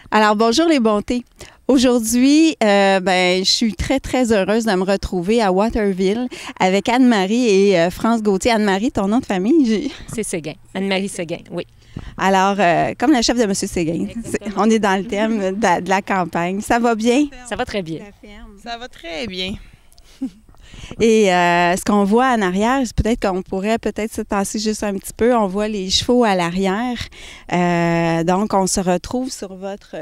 Alors, bonjour les bontés. Aujourd'hui, je suis très, très heureuse de me retrouver à Waterville avec Anne-Marie et France Gauthier. Anne-Marie, ton nom de famille? C'est Séguin. Anne-Marie Séguin, oui. Alors, comme la chef de M. Séguin, on est dans le thème de la campagne. Ça va bien? Ça va très bien. Ça va très bien. Et ce qu'on voit en arrière, peut-être qu'on pourrait se tasser juste un petit peu. On voit les chevaux à l'arrière. Donc, on se retrouve sur votre...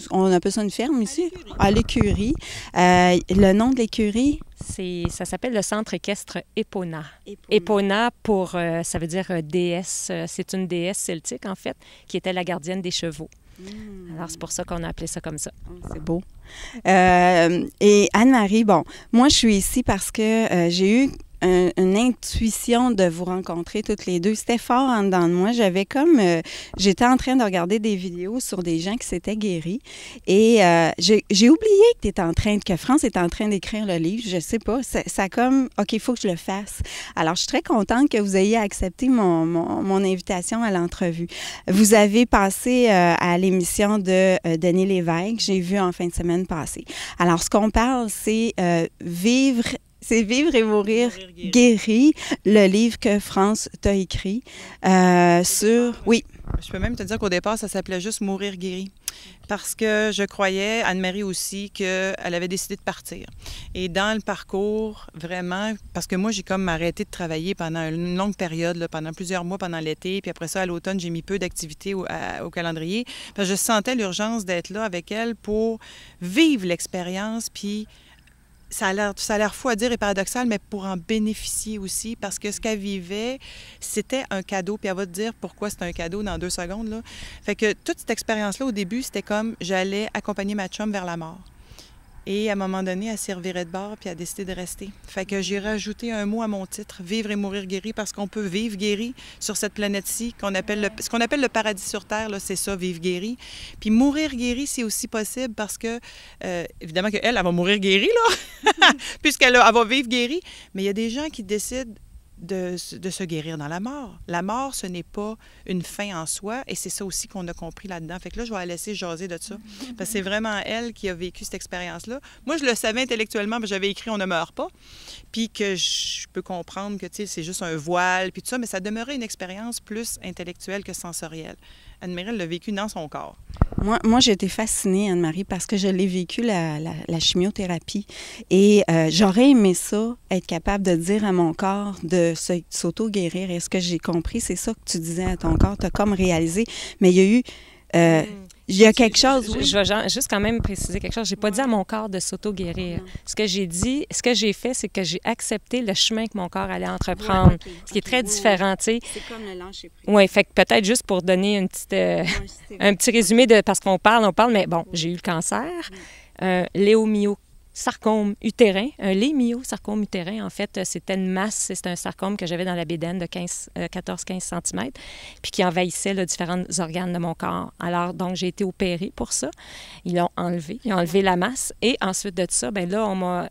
on appelle ça une ferme ici? À l'écurie. Le nom de l'écurie? Ça s'appelle le Centre équestre Epona. Epona pour, ça veut dire déesse. C'est une déesse celtique, en fait, qui était la gardienne des chevaux. Alors, c'est pour ça qu'on a appelé ça comme ça. C'est beau. Et Anne-Marie, bon, moi, je suis ici parce que j'ai eu une intuition de vous rencontrer toutes les deux. C'était fort en dedans de moi. J'étais en train de regarder des vidéos sur des gens qui s'étaient guéris et j'ai oublié que France est en train d'écrire le livre. Je sais pas. Ça comme, OK, il faut que je le fasse. Alors, je suis très contente que vous ayez accepté mon invitation à l'entrevue. Vous avez passé à l'émission de Denis Lévesque. J'ai vu en fin de semaine passée. Alors, ce qu'on parle, c'est Vivre et mourir guéri, le livre que France t'a écrit sur... Oui. Je peux même te dire qu'au départ, ça s'appelait juste Mourir guéri. Parce que je croyais, Anne-Marie aussi, qu'elle avait décidé de partir. Et dans le parcours, vraiment, parce que moi, j'ai comme arrêté de travailler pendant une longue période, là, pendant plusieurs mois pendant l'été, puis après ça, à l'automne, j'ai mis peu d'activités au calendrier. Parce que je sentais l'urgence d'être là avec elle pour vivre l'expérience, puis... Ça a l'air fou à dire et paradoxal, mais pour en bénéficier aussi, parce que ce qu'elle vivait, c'était un cadeau. Puis elle va te dire pourquoi c'est un cadeau dans 2 secondes, là. Fait que toute cette expérience-là, au début, c'était comme j'allais accompagner ma chum vers la mort. Et à un moment donné, elle s'y revirait de bord puis elle a décidé de rester. Fait que j'ai rajouté un mot à mon titre, Vivre et mourir guéri, parce qu'on peut vivre guéri sur cette planète-ci, ce qu'on appelle le paradis sur Terre, là, c'est ça, vivre guéri. Puis mourir guéri, c'est aussi possible parce que, évidemment qu'elle, elle va mourir guérie, là, puisqu'elle va vivre guérie. Mais il y a des gens qui décident de se guérir dans la mort. La mort, ce n'est pas une fin en soi, et c'est ça aussi qu'on a compris là-dedans. Fait que là, je vais la laisser jaser de ça, parce que c'est vraiment elle qui a vécu cette expérience-là. Moi, je le savais intellectuellement, parce que j'avais écrit « On ne meurt pas », puis que je peux comprendre que, tu sais, c'est juste un voile, puis tout ça, mais ça demeurait une expérience plus intellectuelle que sensorielle. Anne-Marie, elle l'a vécu dans son corps. Moi j'ai été fascinée, Anne-Marie, parce que je l'ai vécu, la chimiothérapie. Et j'aurais aimé ça, être capable de dire à mon corps de s'auto-guérir. Et ce que j'ai compris, c'est ça que tu disais à ton corps. Tu as comme réalisé. Mais il y a eu... il y a quelque chose... Oui. Je vais juste quand même préciser quelque chose. Je n'ai pas dit à mon corps de s'auto-guérir. Ce que j'ai fait, c'est que j'ai accepté le chemin que mon corps allait entreprendre, ce qui est très différent, tu sais. C'est comme le lâcher prise. Oui, fait que peut-être juste pour donner un petit résumé de... Parce qu'on parle, mais bon, j'ai eu le cancer, léomyosarcome utérin, un lémyosarcome utérin, en fait, c'était une masse, c'est un sarcome que j'avais dans la bédaine de 14-15 cm, puis qui envahissait là, différents organes de mon corps. Alors, donc, j'ai été opérée pour ça. Ils ont enlevé la masse, et ensuite de ça, bien là, on m'a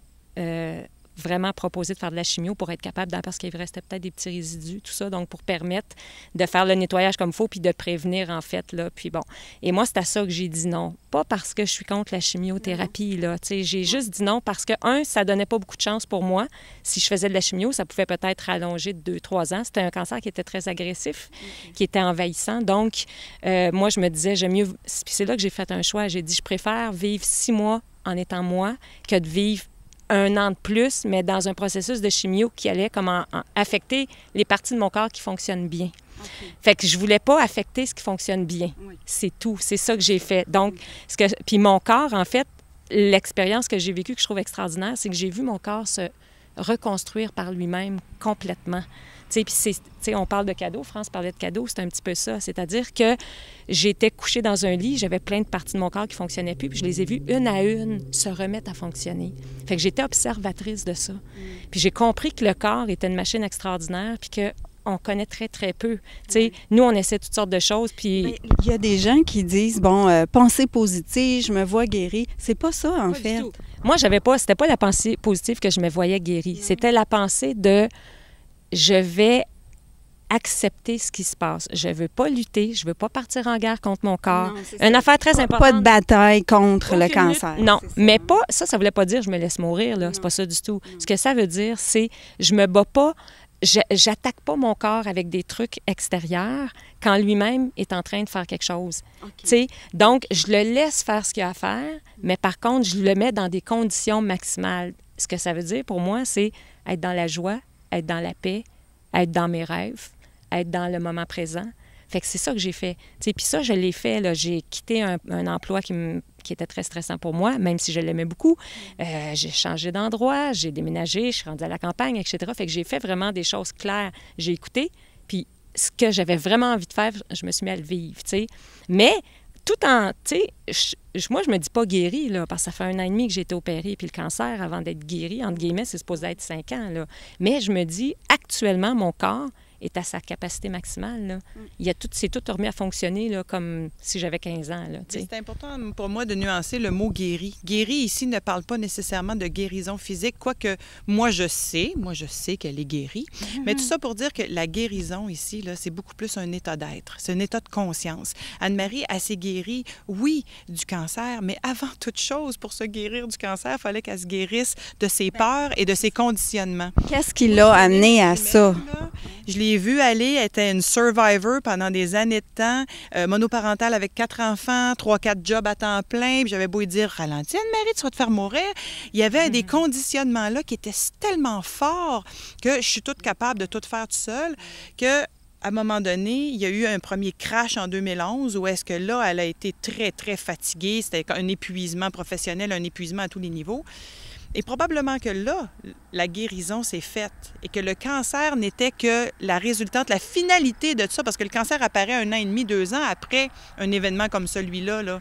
vraiment proposé de faire de la chimio pour être capable, parce qu'il restait peut-être des petits résidus, tout ça, donc pour permettre de faire le nettoyage comme il faut, puis de prévenir, en fait, là, puis bon. Et moi, c'est à ça que j'ai dit non. Pas parce que je suis contre la chimiothérapie, là, tu sais, j'ai juste dit non parce que, ça donnait pas beaucoup de chance pour moi. Si je faisais de la chimio, ça pouvait peut-être rallonger de 2-3 ans. C'était un cancer qui était très agressif, qui était envahissant, donc moi, je me disais, j'aime mieux... Puis c'est là que j'ai fait un choix. J'ai dit, je préfère vivre 6 mois en étant moi que de vivre 1 an de plus, mais dans un processus de chimio qui allait comme affecter les parties de mon corps qui fonctionnent bien. Okay. Fait que je voulais pas affecter ce qui fonctionne bien. Oui. C'est tout. C'est ça que j'ai fait. Donc, puis mon corps, en fait, l'expérience que j'ai vécue, que je trouve extraordinaire, c'est que j'ai vu mon corps se reconstruire par lui-même complètement. Puis on parle de cadeaux, France parlait de cadeaux, c'est un petit peu ça. C'est-à-dire que j'étais couchée dans un lit, j'avais plein de parties de mon corps qui ne fonctionnaient plus, puis je les ai vues une à une se remettre à fonctionner. Fait que j'étais observatrice de ça. Puis j'ai compris que le corps était une machine extraordinaire, puis qu'on connaît très, très peu. Nous, on essaie toutes sortes de choses, puis... Il y a des gens qui disent, pensée positive, je me vois guérie. C'est pas ça, en fait. Moi, c'était pas la pensée positive que je me voyais guérie. C'était la pensée de... Je vais accepter ce qui se passe. Je ne veux pas lutter, je ne veux pas partir en guerre contre mon corps. Non, Une affaire très importante. Pas de bataille contre le cancer. Non, mais pas ça ne voulait pas dire je me laisse mourir, là. C'est pas ça du tout. Ce que ça veut dire, c'est je me bats pas, j'attaque pas mon corps avec des trucs extérieurs quand lui-même est en train de faire quelque chose. Okay. Donc, je le laisse faire ce qu'il a à faire, mais par contre, je le mets dans des conditions maximales. Ce que ça veut dire pour moi, c'est être dans la joie, être dans la paix, être dans mes rêves, être dans le moment présent. Fait que c'est ça que j'ai fait. Puis ça, je l'ai fait. Là. J'ai quitté un emploi qui était très stressant pour moi, même si je l'aimais beaucoup. J'ai changé d'endroit, j'ai déménagé, je suis rendue à la campagne, etc. Fait que j'ai fait vraiment des choses claires. J'ai écouté, puis ce que j'avais vraiment envie de faire, je me suis mis à le vivre, tu sais. Mais tout en, tu sais, moi, je me dis pas guérie, là, parce que ça fait 1 an et demi que j'ai été opérée, puis le cancer, avant d'être guérie, entre guillemets, c'est supposé être 5 ans, là. Mais je me dis, actuellement, mon corps est à sa capacité maximale. Là. C'est tout remis à fonctionner là, comme si j'avais 15 ans. Là, c'est important pour moi de nuancer le mot « guéri ». Guéri, ici, ne parle pas nécessairement de guérison physique, quoique moi, je sais qu'elle est guérie. Mais tout ça pour dire que la guérison, ici, là, c'est beaucoup plus un état d'être. C'est un état de conscience. Anne-Marie, elle s'est guérie, oui, du cancer, mais avant toute chose, pour se guérir du cancer, il fallait qu'elle se guérisse de ses peurs et de ses conditionnements. Qu'est-ce qui l'a amené à ça? Je l'ai vue aller, elle était une survivor pendant des années de temps, monoparentale avec 4 enfants, 3-4 jobs à temps plein, puis j'avais beau lui dire « Ralentis, Anne-Marie, tu vas te faire mourir ». Il y avait des conditionnements là qui étaient tellement forts que je suis toute capable de tout faire toute seule, que à un moment donné, il y a eu un premier crash en 2011 où est-ce que là, elle a été très, très fatiguée. C'était un épuisement professionnel, un épuisement à tous les niveaux. Et probablement que là, la guérison s'est faite et que le cancer n'était que la résultante, la finalité de tout ça, parce que le cancer apparaît 1 an et demi, 2 ans après un événement comme celui-là. Là.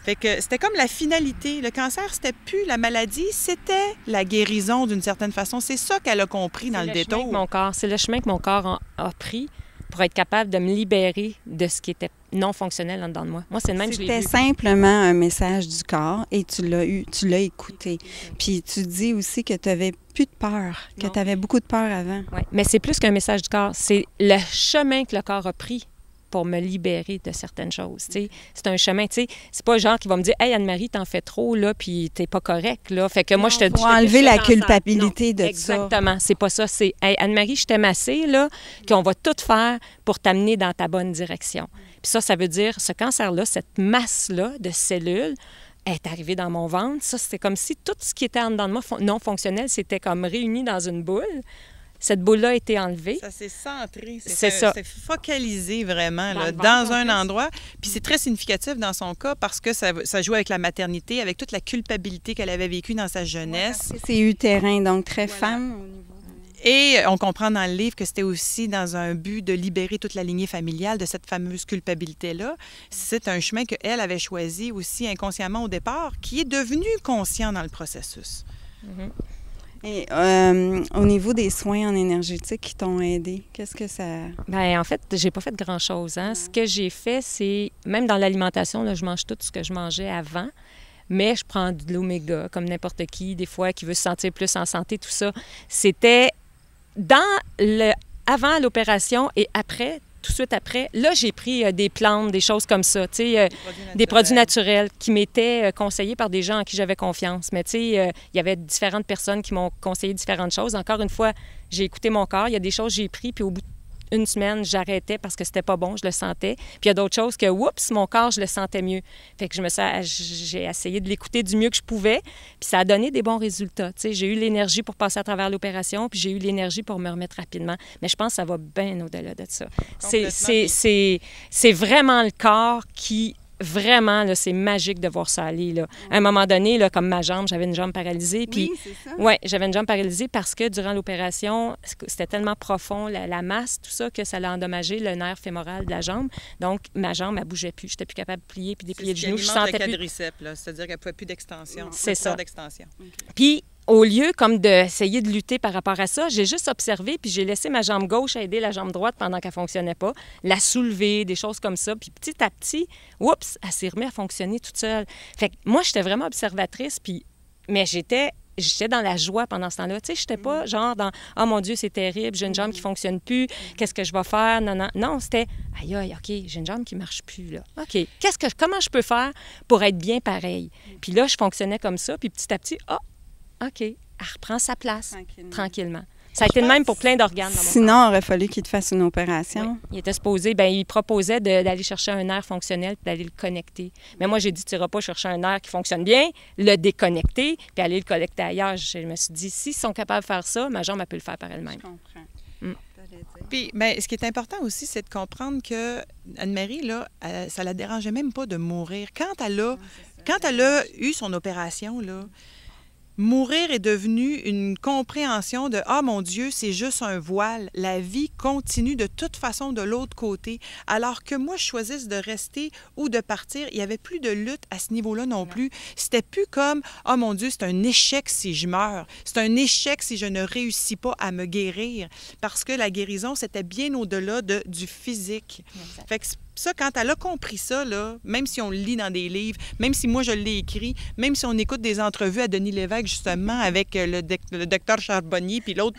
Fait que c'était comme la finalité. Le cancer, c'était plus la maladie, c'était la guérison d'une certaine façon. C'est ça qu'elle a compris dans le détour. C'est le chemin que mon corps a pris pour être capable de me libérer de ce qui était non fonctionnel en dedans de moi. Moi, c'est le même que je l'ai vu. C'était simplement un message du corps et tu l'as écouté. Puis tu dis aussi que tu n'avais plus de peur, que tu avais beaucoup de peur avant. Oui, mais c'est plus qu'un message du corps. C'est le chemin que le corps a pris pour me libérer de certaines choses. T'sais. C'est un chemin, tu sais. C'est pas genre qui va me dire « Hey, Anne-Marie, t'en fais trop, là, puis t'es pas correct, là. » Fait que moi, je te dis... Pour enlever la culpabilité de ça. Exactement. C'est pas ça. C'est « Hey, Anne-Marie, je t'aime assez, là, qu'on va tout faire pour t'amener dans ta bonne direction. » Puis ça veut dire, ce cancer-là, cette masse-là de cellules, est arrivée dans mon ventre. Ça, c'était comme si tout ce qui était en dedans de moi non fonctionnel, c'était comme réuni dans une boule. Cette boule-là a été enlevée. Ça s'est centré. C'est ça. C'est focalisé vraiment là, dans un endroit. Puis c'est très significatif dans son cas parce que ça joue avec la maternité, avec toute la culpabilité qu'elle avait vécue dans sa jeunesse. Ouais, c'est utérin, donc très femme au niveau. Et on comprend dans le livre que c'était aussi dans un but de libérer toute la lignée familiale de cette fameuse culpabilité-là. C'est un chemin qu'elle avait choisi aussi inconsciemment au départ, qui est devenu conscient dans le processus. Mm-hmm. Et au niveau des soins en énergétique qui t'ont aidé, qu'est-ce que ça... Bien, en fait, j'ai pas fait grand-chose. Hein. Ce que j'ai fait, c'est... Même dans l'alimentation, là, je mange tout ce que je mangeais avant, mais je prends de l'oméga, comme n'importe qui, des fois, qui veut se sentir plus en santé, tout ça. C'était avant l'opération et après, tout de suite après, là, j'ai pris des plantes, des choses comme ça, tu sais, des produits naturels qui m'étaient conseillés par des gens en qui j'avais confiance. Mais tu sais, il y avait différentes personnes qui m'ont conseillé différentes choses. Encore une fois, j'ai écouté mon corps. Il y a des choses que j'ai prises, puis au bout d'1 semaine, j'arrêtais parce que c'était pas bon, je le sentais. Puis il y a d'autres choses que, oups, mon corps, je le sentais mieux. Fait que j'ai essayé de l'écouter du mieux que je pouvais, puis ça a donné des bons résultats. Tu sais, j'ai eu l'énergie pour passer à travers l'opération, puis j'ai eu l'énergie pour me remettre rapidement. Mais je pense que ça va bien au-delà de ça. C'est vraiment le corps qui... Vraiment, là, c'est magique de voir ça aller. Là. À un moment donné, là, comme ma jambe, j'avais une jambe paralysée. Puis, oui, c'est ça. Oui, j'avais une jambe paralysée parce que durant l'opération, c'était tellement profond, la masse, tout ça, que ça l'a endommagé le nerf fémoral de la jambe. Donc, ma jambe, elle ne bougeait plus. Je n'étais plus capable de plier puis déplier le genou. Je sentais le quadriceps, là, c'est-à-dire qu'elle ne pouvait plus d'extension. C'est ça. D'extension. Okay. Puis, au lieu comme d'essayer de lutter par rapport à ça, j'ai juste observé puis j'ai laissé ma jambe gauche aider la jambe droite pendant qu'elle ne fonctionnait pas, la soulever, des choses comme ça. Puis petit à petit, oups, elle s'est remise à fonctionner toute seule. Fait que moi, j'étais vraiment observatrice, mais j'étais j'étais dans la joie pendant ce temps-là. Tu sais, j'étais pas genre dans « Oh mon Dieu, c'est terrible, j'ai une jambe qui fonctionne plus, qu'est-ce que je vais faire? » Non, non. Non, c'était « Aïe, aïe, OK, j'ai une jambe qui marche plus, là. OK, comment je peux faire pour être bien pareil? » Puis là, je fonctionnais comme ça, puis petit à petit, OK, elle reprend sa place, tranquillement. Ça a été le même pour plein d'organes dans mon corps. Sinon, il aurait fallu qu'il te fasse une opération. Oui. Il était supposé, bien, il proposait d'aller chercher un nerf fonctionnel puis d'aller le connecter. Mais moi, j'ai dit, tu n'iras pas chercher un nerf qui fonctionne bien, le déconnecter, puis aller le collecter ailleurs. Je me suis dit, s'ils sont capables de faire ça, ma jambe, elle peut le faire par elle-même. Je comprends. Puis, bien, ce qui est important aussi, c'est de comprendre que Anne-Marie, là, ça la dérangeait même pas de mourir. Quand elle a eu son opération, là, mourir est devenu une compréhension de « Ah, mon Dieu, c'est juste un voile. La vie continue de toute façon de l'autre côté. » Alors que moi, je choisisse de rester ou de partir, il n'y avait plus de lutte à ce niveau-là non plus. C'était plus comme « Ah, mon Dieu, c'est un échec si je meurs. C'est un échec si je ne réussis pas à me guérir. » Parce que la guérison, c'était bien au-delà du physique. Exact. Fait que ça, quand elle a compris ça, là, même si on le lit dans des livres, même si moi je l'ai écrit, même si on écoute des entrevues à Denis Lévesque, justement, avec le docteur Charbonnier, puis l'autre,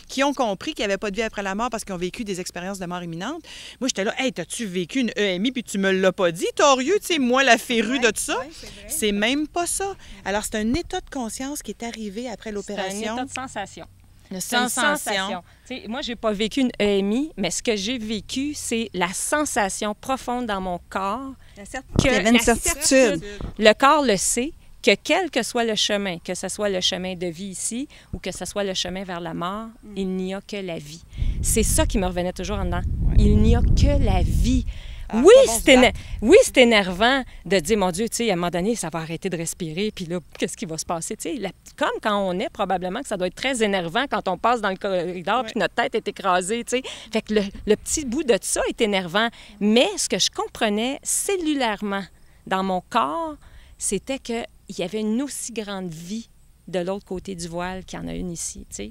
qui ont compris qu'il n'y avait pas de vie après la mort parce qu'ils ont vécu des expériences de mort imminente. Moi, j'étais là, « Hey, t'as-tu vécu une EMI, puis tu me l'as pas dit, torieux, tu sais, moi, la férue de tout ça? » C'est même pas ça. Alors, c'est un état de conscience qui est arrivé après l'opération. C'est un état de sensation. C'est une sensation. Moi, je n'ai pas vécu une EMI, mais ce que j'ai vécu, c'est la sensation profonde dans mon corps. Il y avait une certitude. Le corps le sait que quel que soit le chemin, que ce soit le chemin de vie ici ou que ce soit le chemin vers la mort, il n'y a que la vie. C'est ça qui me revenait toujours en dedans. Il n'y a que la vie. Ah, oui, c'est énervant de dire, mon Dieu, tu sais, à un moment donné, ça va arrêter de respirer, puis là, qu'est-ce qui va se passer? Tu sais, comme quand on est, probablement que ça doit être très énervant quand on passe dans le corridor, puis notre tête est écrasée, tu sais. Fait que le petit bout de ça est énervant. Mais ce que je comprenais cellulairement dans mon corps, c'était qu'il y avait une aussi grande vie de l'autre côté du voile qu'il y en a une ici, tu sais.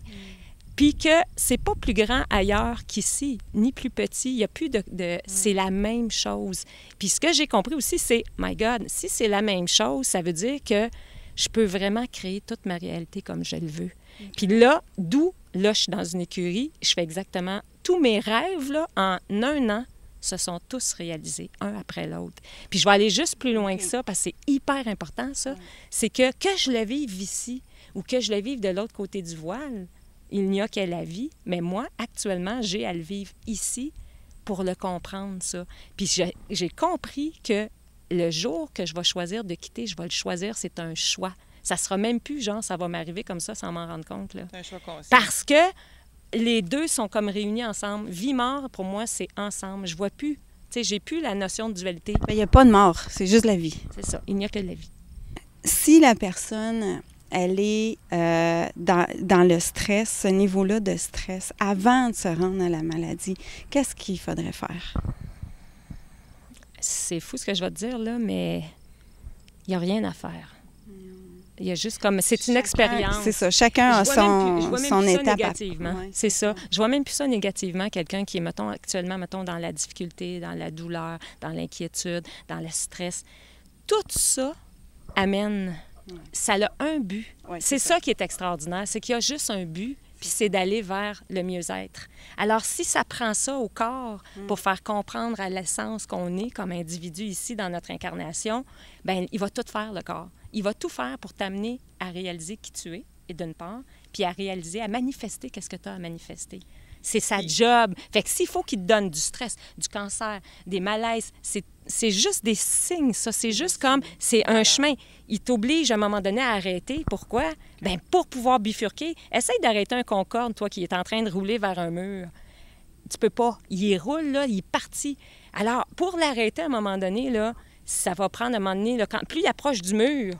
Puis que c'est pas plus grand ailleurs qu'ici, ni plus petit. Il n'y a plus c'est la même chose. Puis ce que j'ai compris aussi, c'est, my God, si c'est la même chose, ça veut dire que je peux vraiment créer toute ma réalité comme je le veux. Puis là, là, je suis dans une écurie, je fais exactement tous mes rêves, là, en un an, se sont tous réalisés, un après l'autre. Puis je vais aller juste plus loin que ça, parce que c'est hyper important, ça. C'est que je le vive ici ou que je le vive de l'autre côté du voile, il n'y a que la vie, mais moi, actuellement, j'ai à le vivre ici pour le comprendre, ça. Puis j'ai compris que le jour que je vais choisir de quitter, je vais le choisir, c'est un choix. Ça sera même plus genre, ça va m'arriver comme ça sans m'en rendre compte, là. C'est un choix conscient. Parce que les deux sont comme réunis ensemble. Vie-mort, pour moi, c'est ensemble. Je vois plus, tu sais, j'ai plus la notion de dualité. Il n'y a pas de mort, c'est juste la vie. C'est ça, il n'y a que la vie. Si la personne, elle est dans le stress, ce niveau-là de stress, avant de se rendre à la maladie, qu'est-ce qu'il faudrait faire? C'est fou ce que je vais te dire, là, mais il n'y a rien à faire. Il y a juste comme... C'est une expérience. C'est ça. Chacun a son étape. Négativement. Ouais, c'est ça. Je vois même plus ça négativement. Quelqu'un qui est, mettons, actuellement, mettons, dans la difficulté, dans la douleur, dans l'inquiétude, dans le stress. Tout ça amène... Ça a un but. Ouais, c'est ça qui est extraordinaire. C'est qu'il y a juste un but, puis c'est d'aller vers le mieux-être. Alors, si ça prend ça au corps pour faire comprendre à l'essence qu'on est comme individu ici dans notre incarnation, bien, il va tout faire, le corps. Il va tout faire pour t'amener à réaliser qui tu es, et d'une part, puis à réaliser, à manifester qu'est-ce que tu as à manifester. C'est sa job. Fait que s'il faut qu'il te donne du stress, du cancer, des malaises, c'est juste des signes, ça. C'est juste comme, c'est un chemin. Il t'oblige à un moment donné à arrêter. Pourquoi? Bien, pour pouvoir bifurquer. Essaye d'arrêter un Concorde, toi, qui est en train de rouler vers un mur. Tu peux pas. Il roule, là, il est parti. Alors, pour l'arrêter à un moment donné, là, ça va prendre un moment donné, là, plus il approche du mur,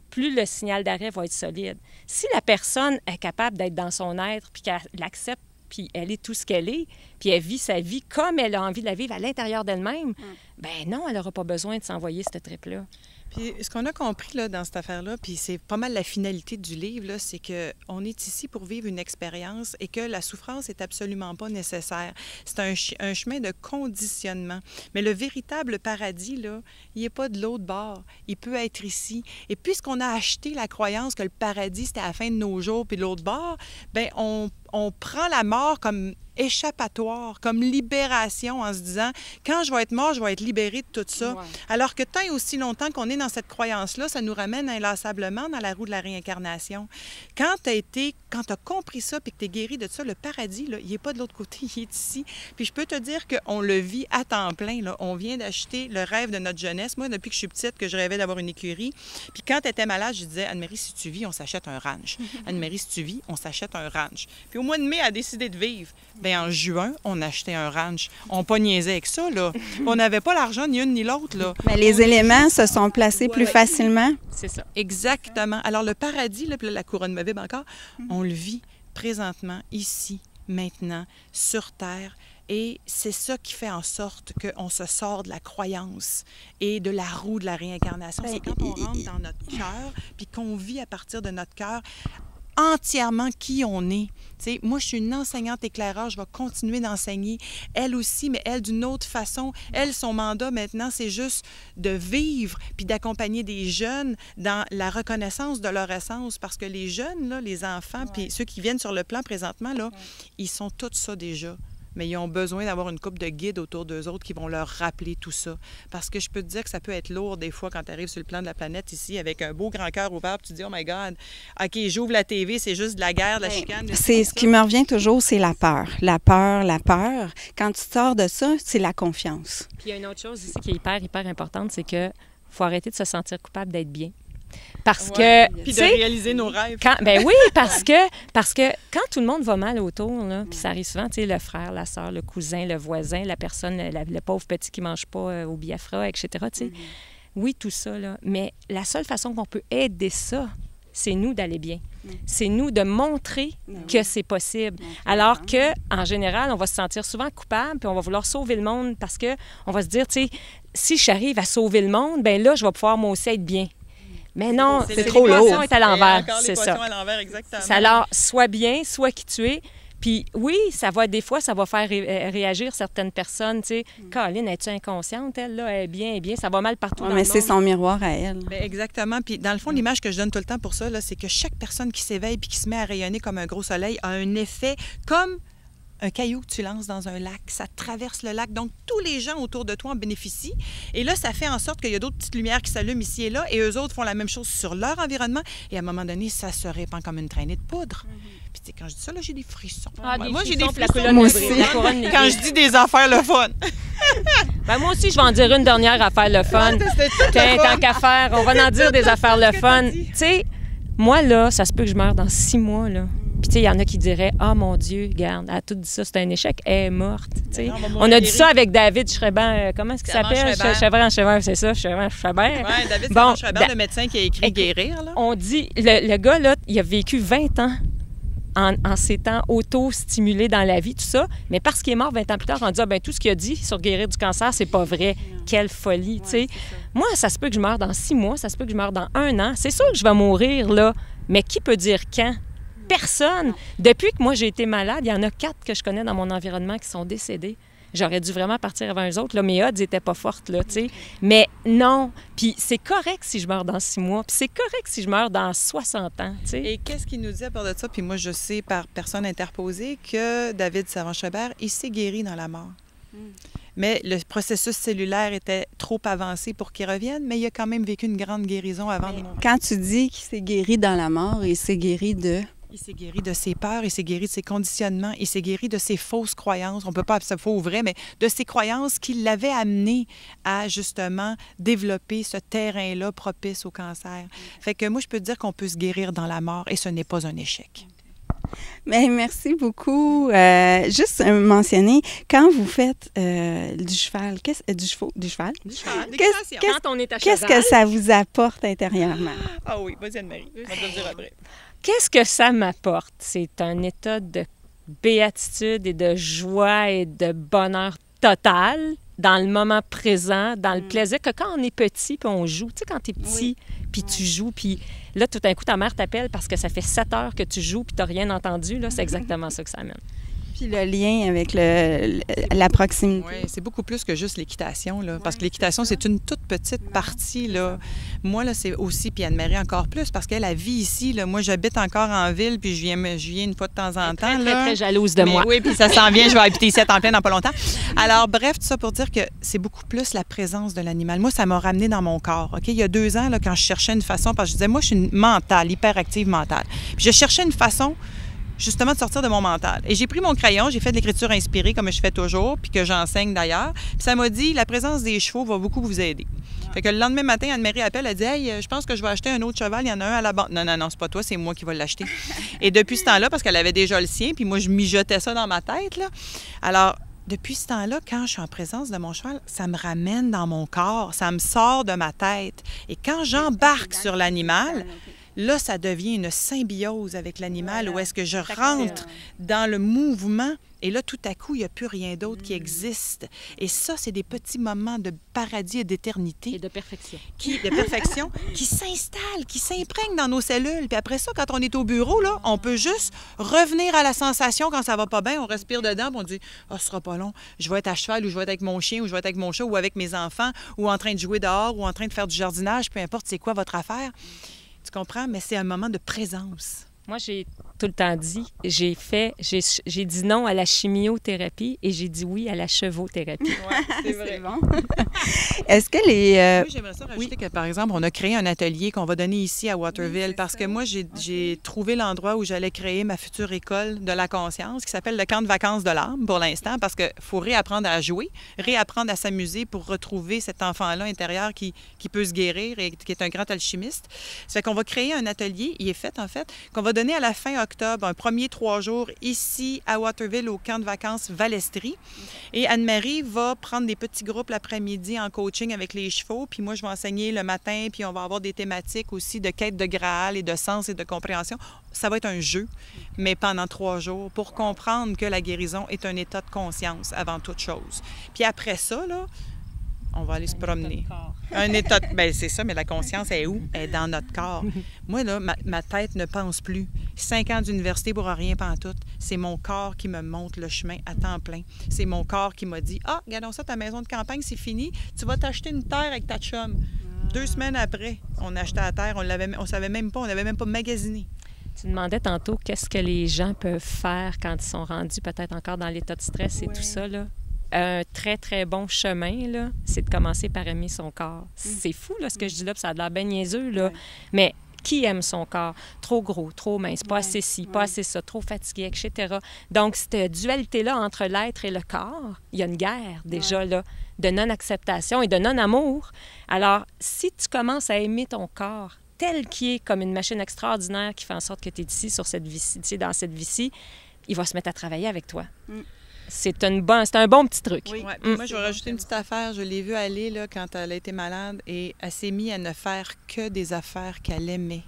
plus le signal d'arrêt va être solide. Si la personne est capable d'être dans son être, puis qu'elle l'accepte, puis elle est tout ce qu'elle est, puis elle vit sa vie comme elle a envie de la vivre à l'intérieur d'elle-même, ben non, elle n'aura pas besoin de s'envoyer cette trip-là. Puis ce qu'on a compris là, dans cette affaire-là, puis c'est pas mal la finalité du livre, là, c'est qu'on est ici pour vivre une expérience et que la souffrance est absolument pas nécessaire. C'est un chemin de conditionnement. Mais le véritable paradis, là, il n'est pas de l'autre bord. Il peut être ici. Et puisqu'on a acheté la croyance que le paradis, c'était à la fin de nos jours, puis de l'autre bord, bien, on prend la mort comme échappatoire, comme libération en se disant « Quand je vais être mort, je vais être libérée de tout ça. Ouais. » Alors que tant et aussi longtemps qu'on est dans cette croyance-là, ça nous ramène inlassablement dans la roue de la réincarnation. Quand tu as compris ça puis que tu es guéri de ça, le paradis, là, il n'est pas de l'autre côté, il est ici. Puis je peux te dire qu'on le vit à temps plein. Là. On vient d'acheter le rêve de notre jeunesse. Moi, depuis que je suis petite, que je rêvais d'avoir une écurie. Puis quand tu étais malade, je disais « Anne-Marie, si tu vis, on s'achète un ranch. Anne-Marie, si tu vis, on s'achète un ranch. » Puis au mois de mai, elle a décidé de vivre. Bien, en juin, on achetait un ranch. On pas niaisait avec ça, là. On n'avait pas l'argent ni une ni l'autre, là. Mais les éléments se sont placés plus facilement. C'est ça. Exactement. Alors, le paradis, là, puis la couronne mauvaise encore, on le vit présentement, ici, maintenant, sur Terre. Et c'est ça qui fait en sorte qu'on se sort de la croyance et de la roue de la réincarnation. C'est quand on rentre dans notre cœur, puis qu'on vit à partir de notre cœur entièrement qui on est. T'sais, moi, je suis une enseignante éclaireur, je vais continuer d'enseigner. Elle aussi, mais elle d'une autre façon. Elle, son mandat maintenant, c'est juste de vivre puis d'accompagner des jeunes dans la reconnaissance de leur essence. Parce que les jeunes, là, les enfants, puis ceux qui viennent sur le plan présentement, là, ils sont tous ça déjà. Mais ils ont besoin d'avoir une couple de guides autour d'eux autres qui vont leur rappeler tout ça. Parce que je peux te dire que ça peut être lourd des fois quand tu arrives sur le plan de la planète ici avec un beau grand cœur ouvert, puis tu te dis « Oh my God, OK, j'ouvre la TV, c'est juste de la guerre, de la chicane. » C'est ce qui me revient toujours, c'est la peur. La peur, la peur. Quand tu sors de ça, c'est la confiance. Puis il y a une autre chose ici qui est hyper, hyper importante, c'est que faut arrêter de se sentir coupable d'être bien. Parce que... Puis de réaliser nos rêves. Ben oui, parce que quand tout le monde va mal autour, là, puis ça arrive souvent, tu sais, le frère, la sœur, le cousin, le voisin, la personne, le pauvre petit qui ne mange pas au Biafra, etc., tu sais. Oui, tout ça, là. Mais la seule façon qu'on peut aider ça, c'est nous d'aller bien. C'est nous de montrer que c'est possible. Alors que, en général, on va se sentir souvent coupable, puis on va vouloir sauver le monde parce que on va se dire, tu sais, si j'arrive à sauver le monde, ben là, je vais pouvoir moi aussi être bien. Mais non, c'est trop lourd. L'équation est à l'envers, c'est ça. À l'envers, exactement. Ça alors, soit bien, soit qui tu es. Puis oui, ça va des fois, ça va faire réagir certaines personnes, tu sais. Caroline, es-tu inconsciente? Elle, là, elle est bien, ça va mal partout dans le monde. Mais c'est son miroir à elle. Bien, exactement. Puis dans le fond, l'image que je donne tout le temps pour ça, là, c'est que chaque personne qui s'éveille puis qui se met à rayonner comme un gros soleil a un effet comme un caillou que tu lances dans un lac. Ça traverse le lac. Donc, tous les gens autour de toi en bénéficient. Et là, ça fait en sorte qu'il y a d'autres petites lumières qui s'allument ici et là, et eux autres font la même chose sur leur environnement. Et à un moment donné, ça se répand comme une traînée de poudre. Puis, tu sais, quand je dis ça, là, j'ai des frissons. Moi, j'ai des frissons. Moi aussi. Quand je dis des affaires le fun. Ben, moi aussi, je vais en dire une dernière affaire le fun. Tant qu'à faire, on va en dire des affaires le fun. Tu sais, moi, là, ça se peut que je meure dans 6 mois, là. Puis, tu sais, il y en a qui diraient « Ah, mon Dieu, regarde, elle a tout dit ça, c'est un échec, elle est morte. » On a dit ça avec David Schreiber. Comment est-ce qu'il s'appelle? Schreiber, c'est ça, Schreiber. Oui, David Schreiber, le médecin qui a écrit « Guérir ». Là. On dit, le gars, là, il a vécu 20 ans en s'étant auto-stimulé dans la vie, tout ça. Mais parce qu'il est mort 20 ans plus tard, on dit « tout ce qu'il a dit sur guérir du cancer, c'est pas vrai. » Quelle folie, tu sais. Moi, ça se peut que je meure dans 6 mois, ça se peut que je meure dans 1 an. C'est sûr que je vais mourir, là. Mais qui peut dire quand? Personne. Depuis que moi, j'ai été malade, il y en a 4 que je connais dans mon environnement qui sont décédés. J'aurais dû vraiment partir avant eux autres. Là, mes odds n'étaient pas fortes, là, tu sais. Mais non. Puis c'est correct si je meurs dans 6 mois. Puis c'est correct si je meurs dans 60 ans, tu sais. Et qu'est-ce qu'il nous dit à part de ça? Puis moi, je sais par personne interposée que David Savant-Schreiber, il s'est guéri dans la mort. Mais le processus cellulaire était trop avancé pour qu'il revienne, mais il a quand même vécu une grande guérison avant de mourir. Quand tu dis qu'il s'est guéri dans la mort, il s'est guéri de... Il s'est guéri de ses peurs, il s'est guéri de ses conditionnements, il s'est guéri de ses fausses croyances. On ne peut pas appeler ça faux ou vrai, mais de ses croyances qui l'avaient amené à, justement, développer ce terrain-là propice au cancer. Fait que moi, je peux te dire qu'on peut se guérir dans la mort et ce n'est pas un échec. Bien, merci beaucoup. Juste mentionner, quand vous faites du cheval, du cheval? Quand on est à cheval. Qu'est-ce que ça vous apporte intérieurement? Ah oui, vas-y Anne-Marie, on va te le dire après. Qu'est-ce que ça m'apporte? C'est un état de béatitude et de joie et de bonheur total dans le moment présent, dans le plaisir, que quand on est petit puis on joue. Tu sais, quand tu es petit puis tu joues, puis là, tout d'un coup, ta mère t'appelle parce que ça fait 7 heures que tu joues puis tu n'as rien entendu, là, c'est exactement ça que ça amène. Puis le lien avec la proximité. Oui, c'est beaucoup plus que juste l'équitation, là, parce que l'équitation, c'est une toute petite partie, là. Moi, là, c'est aussi, puis Anne-Marie encore plus, parce qu'elle vit ici, là. Moi, j'habite encore en ville, puis je viens une fois de temps en temps, Très, très jalouse de moi. Oui, puis ça s'en vient, je vais habiter ici à temps plein dans pas longtemps. Alors, bref, tout ça pour dire que c'est beaucoup plus la présence de l'animal. Moi, ça m'a ramené dans mon corps, OK? Il y a 2 ans, là, quand je cherchais une façon, parce que je disais, moi, je suis une mentale, hyperactive mentale. Puis je cherchais une façon justement de sortir de mon mental. Et j'ai pris mon crayon, j'ai fait de l'écriture inspirée comme je fais toujours, puis que j'enseigne d'ailleurs. Puis ça m'a dit, la présence des chevaux va beaucoup vous aider. Fait que le lendemain matin, Anne-Marie appelle, elle dit « Hey, je pense que je vais acheter un autre cheval, il y en a un à la banque. » Non, c'est pas toi, c'est moi qui vais l'acheter. Et depuis ce temps-là, parce qu'elle avait déjà le sien, puis moi, je mijotais ça dans ma tête, là. Alors, depuis ce temps-là, quand je suis en présence de mon cheval, ça me ramène dans mon corps, ça me sort de ma tête. Et quand j'embarque sur l'animal, là, ça devient une symbiose avec l'animal où est-ce que je rentre dans le mouvement et là, tout à coup, il n'y a plus rien d'autre qui existe. Et ça, c'est des petits moments de paradis et d'éternité. Et de perfection. Qui s'installent, qui s'imprègnent dans nos cellules. Puis après ça, quand on est au bureau, là, on peut juste revenir à la sensation quand ça va pas bien. On respire dedans, puis on dit « Ah, ce sera pas long. Je vais être à cheval ou je vais être avec mon chien ou je vais être avec mon chat ou avec mes enfants ou en train de jouer dehors ou en train de faire du jardinage, peu importe c'est quoi votre affaire. » Tu comprends? Mais c'est un moment de présence. Moi, j'ai tout le temps dit, j'ai dit non à la chimiothérapie et j'ai dit oui à la chevothérapie. Oui, c'est vrai. Bon. Est-ce que les... Oui, j'aimerais ça rajouter que, par exemple, on a créé un atelier qu'on va donner ici à Waterville parce que moi, j'ai trouvé l'endroit où j'allais créer ma future école de la conscience qui s'appelle le camp de vacances de l'âme pour l'instant parce qu'il faut réapprendre à jouer, réapprendre à s'amuser pour retrouver cet enfant-là intérieur qui peut se guérir et qui est un grand alchimiste. Ça fait qu'on va créer un atelier, il est fait en fait, qu'on va donner à la fin octobre, un premier 3 jours ici à Waterville au camp de vacances Valestrie. Et Anne-Marie va prendre des petits groupes l'après-midi en coaching avec les chevaux. Puis moi, je vais enseigner le matin, puis on va avoir des thématiques aussi de quête de Graal et de sens et de compréhension. Ça va être un jeu, mais pendant 3 jours pour comprendre que la guérison est un état de conscience avant toute chose. Puis après ça, là, on va aller se promener. Un état de... Bien, c'est ça, mais la conscience est où? Elle est dans notre corps. Moi, là, ma tête ne pense plus. 5 ans d'université pour rien pantoute. C'est mon corps qui me montre le chemin à temps plein. C'est mon corps qui m'a dit « Ah, regardons ça, ta maison de campagne, c'est fini. Tu vas t'acheter une terre avec ta chum. » 2 semaines après, on achetait la terre. On savait même pas, on n'avait même pas magasiné. Tu demandais tantôt qu'est-ce que les gens peuvent faire quand ils sont rendus peut-être encore dans l'état de stress et tout ça, là. Un très, très bon chemin, là, c'est de commencer par aimer son corps. C'est fou, là, ce que je dis là, puis ça a l'air bien niaiseux, là. Mais qui aime son corps? Trop gros, trop mince, pas assez ci, pas assez ça, trop fatigué, etc. Donc, cette dualité-là entre l'être et le corps, il y a une guerre déjà, là, de non-acceptation et de non-amour. Alors, si tu commences à aimer ton corps tel qu'il est, comme une machine extraordinaire qui fait en sorte que tu es ici, sur cette vie-ci, tu sais, dans cette vie-ci, il va se mettre à travailler avec toi. C'est un bon petit truc. Oui. Moi, je vais rajouter une petite affaire. Je l'ai vue aller là, quand elle a été malade et elle s'est mise à ne faire que des affaires qu'elle aimait.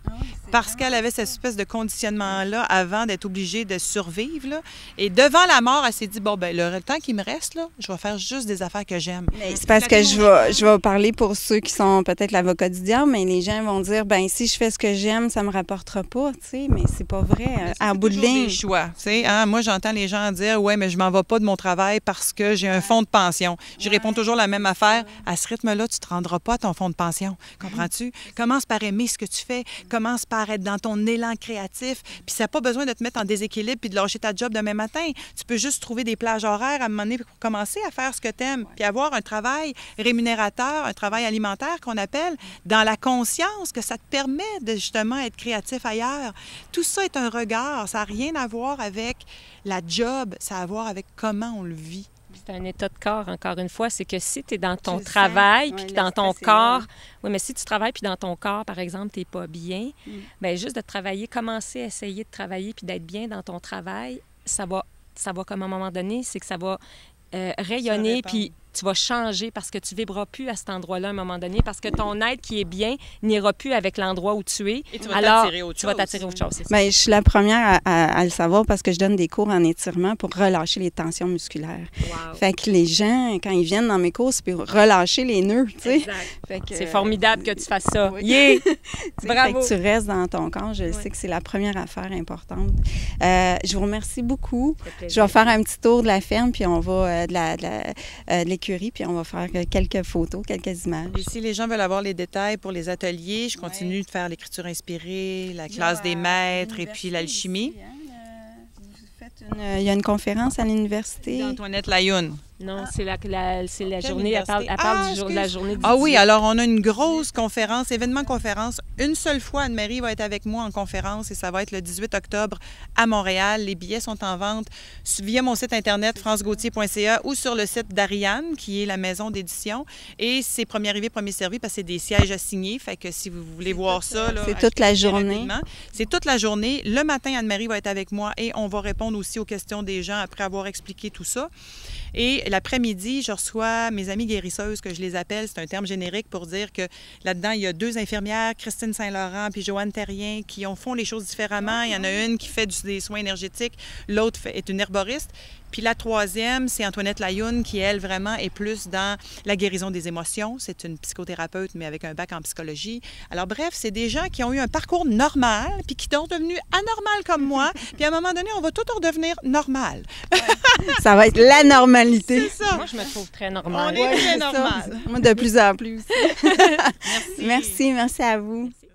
Parce qu'elle avait cette espèce de conditionnement-là avant d'être obligée de survivre. Là. Et devant la mort, elle s'est dit, bon, ben le temps qui me reste, là, je vais faire juste des affaires que j'aime. C'est parce que je vais parler pour ceux qui sont peut-être l'avocat du diable, mais les gens vont dire, ben si je fais ce que j'aime, ça me rapportera pas, tu sais, mais c'est pas vrai. En bout de ligne. Des choix, tu sais. Hein? Moi, j'entends les gens dire, ouais, mais je m'en vais pas de mon travail parce que j'ai un fonds de pension. Je réponds toujours la même affaire. À ce rythme-là, tu te rendras pas à ton fonds de pension. Comprends-tu? Commence par aimer ce que tu fais. Commence par être dans ton élan créatif. Puis ça n'a pas besoin de te mettre en déséquilibre puis de lâcher ta job demain matin. Tu peux juste trouver des plages horaires à un moment donné pour commencer à faire ce que tu aimes. Puis avoir un travail rémunérateur, un travail alimentaire qu'on appelle, dans la conscience que ça te permet de justement être créatif ailleurs. Tout ça est un regard. Ça n'a rien à voir avec la job. Ça a à voir avec comment on le vit. C'est un état de corps, encore une fois. C'est que si tu es dans ton travail, puis dans ton corps... Oui, mais si tu travailles, puis dans ton corps, par exemple, tu n'es pas bien, bien, juste de travailler, commencer à essayer de travailler, puis d'être bien dans ton travail, ça va comme à un moment donné, c'est que ça va rayonner, puis tu vas changer parce que tu ne vibreras plus à cet endroit-là à un moment donné, parce que ton être qui est bien n'ira plus avec l'endroit où tu es. Et tu vas Alors, t'attirer autre tu vas chose. t'attirer autre chose, c'est ça. Bien, je suis la première à le savoir parce que je donne des cours en étirement pour relâcher les tensions musculaires. Wow. Fait que les gens, quand ils viennent dans mes cours, c'est pour relâcher les nœuds, tu sais. Exact. Fait que, C'est formidable que tu fasses ça. oui. Yeah! Tu sais, Bravo! fait que tu restes dans ton corps. Je Oui. sais que c'est la première affaire importante. Je vous remercie beaucoup. Ça fait plaisir. Je vais faire un petit tour de la ferme, puis on va de l'écurie, puis on va faire quelques photos, quelques images. Et si les gens veulent avoir les détails pour les ateliers, je continue de faire l'écriture inspirée, la classe des maîtres et puis l'alchimie. Il y a une conférence à l'université. Antoinette Layoun. Non, c'est la journée, elle université? parle de la journée du Ah oui, 18. alors on a une grosse conférence, événement-conférence. Une seule fois, Anne-Marie va être avec moi en conférence et ça va être le 18 octobre à Montréal. Les billets sont en vente via mon site internet francegauthier.ca ou sur le site d'Ariane, qui est la maison d'édition. Et c'est premier arrivé, premier servi parce que c'est des sièges assignés. Fait que si vous voulez voir ça... là, C'est toute la achetez journée. rapidement. C'est toute la journée. Le matin, Anne-Marie va être avec moi et on va répondre aussi aux questions des gens après avoir expliqué tout ça. Et l'après-midi, je reçois mes amies guérisseuses, que je les appelle. C'est un terme générique pour dire que là-dedans, il y a 2 infirmières, Christine Saint-Laurent puis Joanne Terrien, qui font les choses différemment. Il y en a une qui fait des soins énergétiques, l'autre est une herboriste. Puis la 3e, c'est Antoinette Layoun, qui, elle, vraiment est plus dans la guérison des émotions. C'est une psychothérapeute, mais avec un bac en psychologie. Alors, bref, c'est des gens qui ont eu un parcours normal, puis qui sont devenus anormales comme moi. Puis à un moment donné, on va tout redevenir normal. Ça va être la normalité. C'est ça. Moi, je me trouve très On normale. est très C'est ça. normal. Moi, de plus en plus. Merci. Merci à vous. Merci.